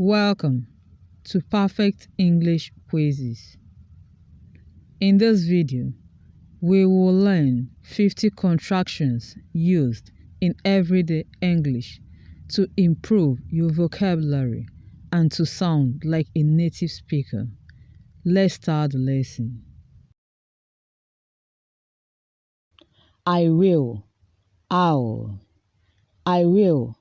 Welcome to Perfect English Quizzes. In this video, we will learn 50 contractions used in everyday English to improve your vocabulary and to sound like a native speaker. Let's start the lesson. I will, I'll. I will,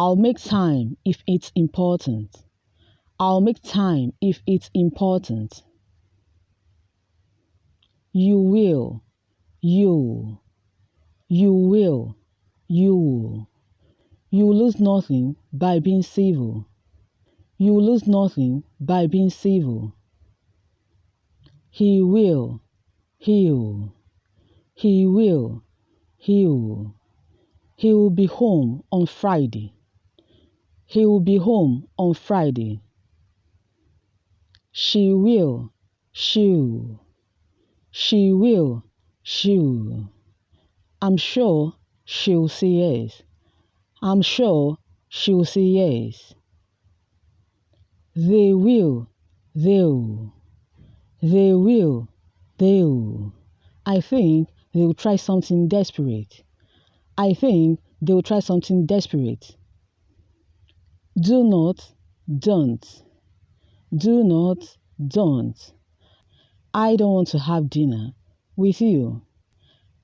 I'll make time if it's important. I'll make time if it's important. You will, you. You will, you. You lose nothing by being civil. You lose nothing by being civil. He will, he'll. He will, he'll. He will be home on Friday. He will be home on Friday. She will, she'll. She will, she'll. I'm sure she'll say yes. I'm sure she'll say yes. They will, they'll. They will, they'll. I think they'll try something desperate. I think they'll try something desperate. Do not, don't. Do not, don't. I don't want to have dinner with you.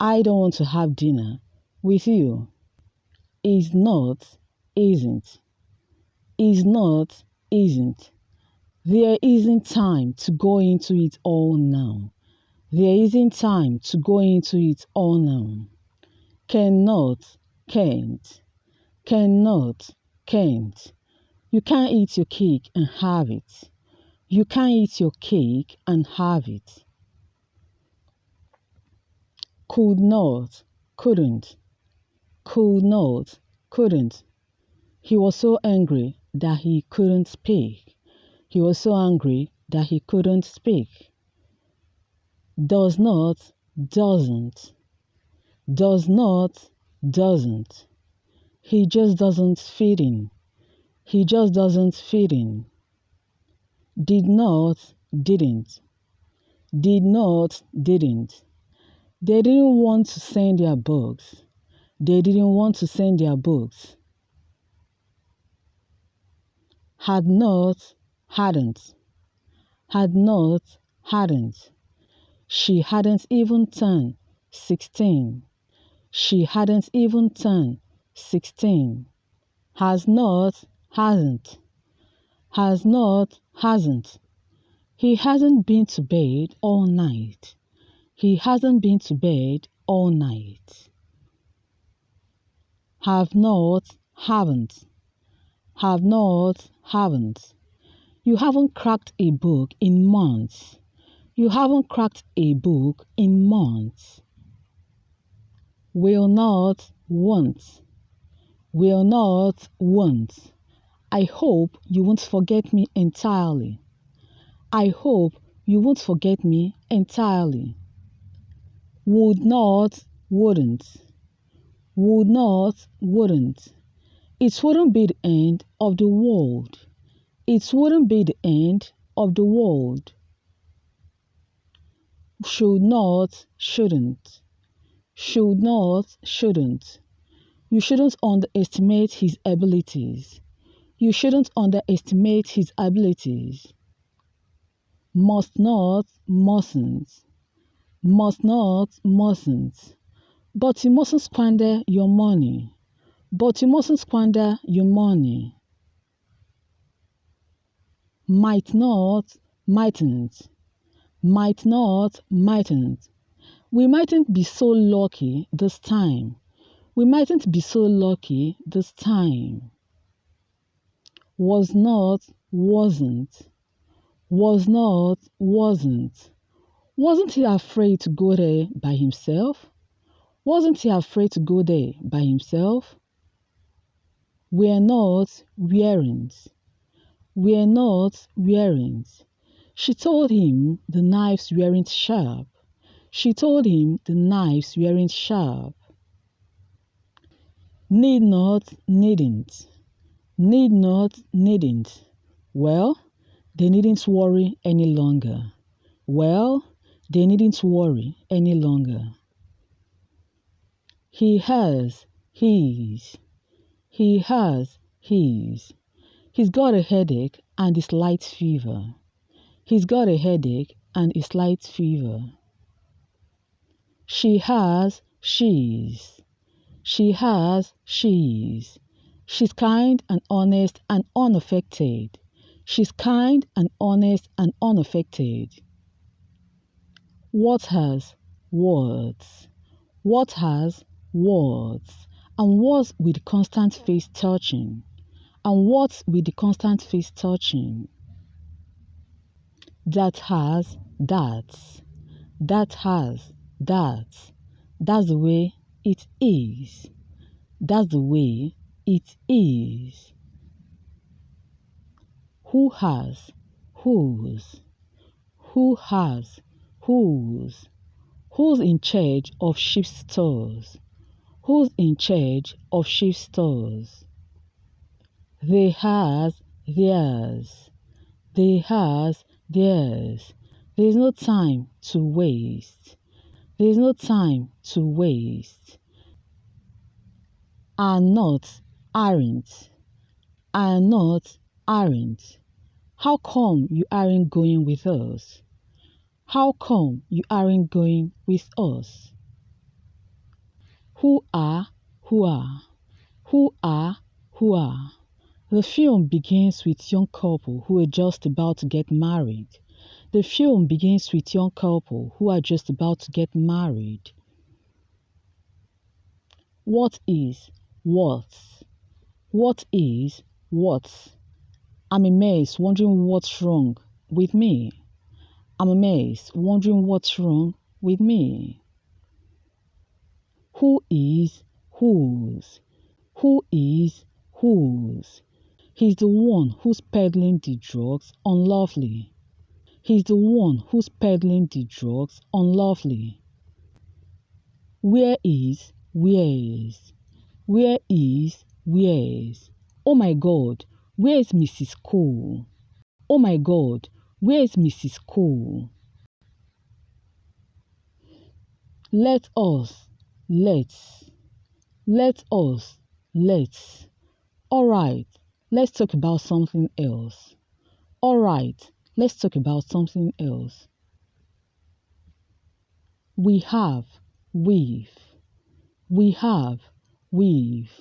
I don't want to have dinner with you. Is not, isn't. Is not, isn't. There isn't time to go into it all now. There isn't time to go into it all now. Cannot, can't. Cannot, can't. You can't eat your cake and have it. You can't eat your cake and have it. Could not, couldn't. Could not, couldn't. He was so angry that he couldn't speak. He was so angry that he couldn't speak. Does not, doesn't. Does not, doesn't. He just doesn't fit in. He just doesn't fit in. Did not, didn't. Did not, didn't. They didn't want to send their books. They didn't want to send their books. Had not, hadn't. Had not, hadn't. She hadn't even turned 16. She hadn't even turned 16. Has not, hasn't. Has not, hasn't. He hasn't been to bed all night. He hasn't been to bed all night. Have not, haven't. Have not, haven't. You haven't cracked a book in months. You haven't cracked a book in months. Will not, won't. Will not, won't. I hope you won't forget me entirely. I hope you won't forget me entirely. Would not, wouldn't. Would not, wouldn't. It wouldn't be the end of the world. It wouldn't be the end of the world. Should not, shouldn't. Should not, shouldn't. You shouldn't underestimate his abilities. You shouldn't underestimate his abilities. Must not, mustn't. Must not, mustn't. But you mustn't squander your money. But you mustn't squander your money. Might not, mightn't. Might not, mightn't. We mightn't be so lucky this time. We mightn't be so lucky this time. Was not, wasn't. Was not, wasn't. Wasn't he afraid to go there by himself? Wasn't he afraid to go there by himself? We're not, wearen't. We're not, wearen't. She told him the knives weren't sharp. She told him the knives weren't sharp. Need not, needn't. Need not, needn't. Well, they needn't worry any longer. Well, they needn't worry any longer. He has, his. He has, his. He's got a headache and a slight fever. He's got a headache and a slight fever. She has, she's. She has, she's. She's kind and honest and unaffected. She's kind and honest and unaffected. What has, words. What has, words. And what with the constant face touching. And what with the constant face touching. That has, that's. That has, that's. That's the way it is. That's the way it is. Who has, whose. Who has, whose. Who's in charge of sheep stores? Who's in charge of sheep stores? They has, theirs. They has, theirs. There's no time to waste. There's no time to waste. Are not, aren't. Are not, aren't. How come you aren't going with us? How come you aren't going with us? Who are, who are. Who are, who are. The film begins with young couple who are just about to get married. The film begins with young couple who are just about to get married. What is, what's. What is, what's. I'm amazed, wondering what's wrong with me. I'm amazed, wondering what's wrong with me. Who is, whose. Who is, whose. He's the one who's peddling the drugs unlawfully. He's the one who's peddling the drugs unlawfully. Where is, where's. Where is, where's. Oh my God, where is Mrs. Cole? Oh my God, where is Mrs. Cole? Let us, let's. Let us, let's. All right, let's talk about something else. All right, let's talk about something else. We have, we've. We have, we've.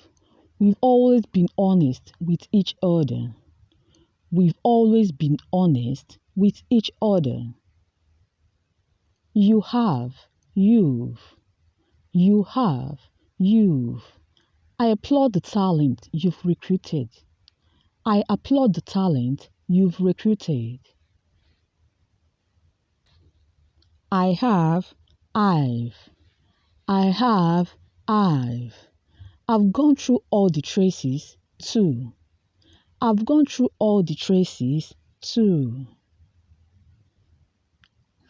We've always been honest with each other. We've always been honest with each other. You have, you've. You have, you've. I applaud the talent you've recruited. I applaud the talent you've recruited. I have, I've. I have, I've. I've gone through all the traces too. I've gone through all the traces too.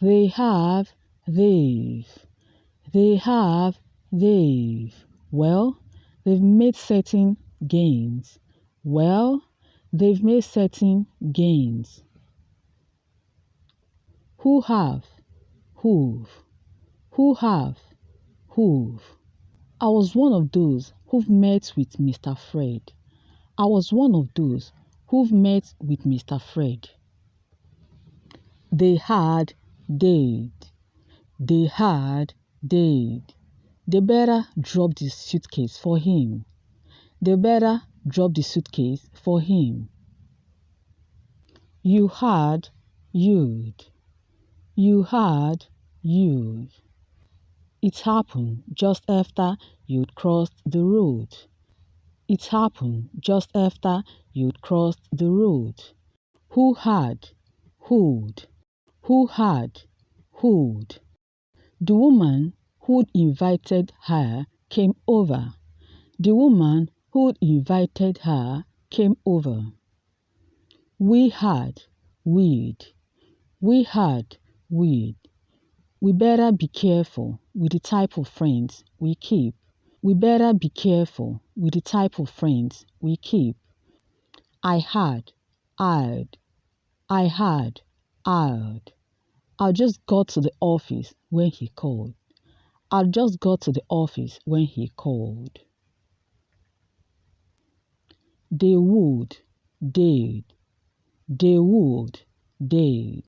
They have, they've. They have, they've. Well, they've made certain gains. Well, they've made certain gains. Who have, who've. Who have, who've. I was one of those who've met with Mr. Fred. I was one of those who've met with Mr. Fred. They had, they'd. They had, they'd. They better drop the suitcase for him. They better drop the suitcase for him. You had, you'd. You had, you'd. It happened just after you'd crossed the road. It happened just after you'd crossed the road. Who had, who'd. Who had, who'd. The woman who'd invited her came over. The woman who'd invited her came over. We had, we'd. We had, we'd. We better be careful with the type of friends we keep. We better be careful with the type of friends we keep. I had, I'd, I had, I'd. I just got to the office when he called. I just got to the office when he called. They would, they'd, they would, they'd.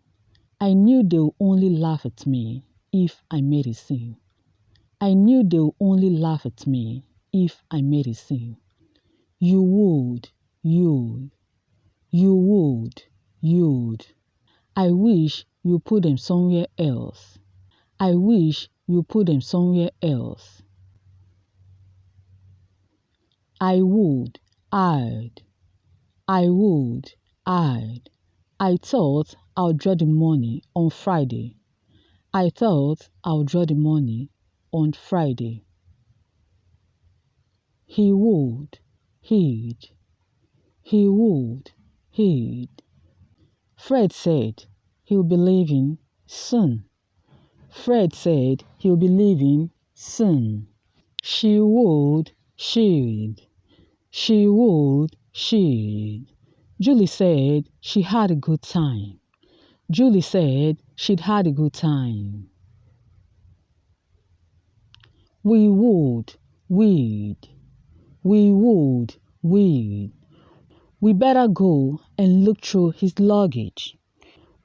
I knew they would only laugh at me if I made a scene. I knew they would only laugh at me if I made a scene. You would, you'd, you would, you'd. I wish you put them somewhere else. I wish you put them somewhere else. I would, I'd. I would, I'd. I thought I'll draw the money on Friday. I thought I'll draw the money on Friday. He would, he'd. He would, he'd. Fred said he'll be leaving soon. Fred said he'll be leaving soon. She would, she'd. She would, she'd. Julie said she had a good time. Julie said she'd had a good time. We would, we'd. We would, we'd. We better go and look through his luggage.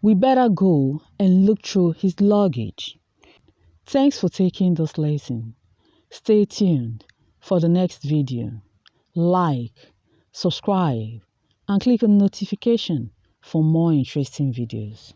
We better go and look through his luggage. Thanks for taking this lesson. Stay tuned for the next video. Like, subscribe, and click on notification for more interesting videos.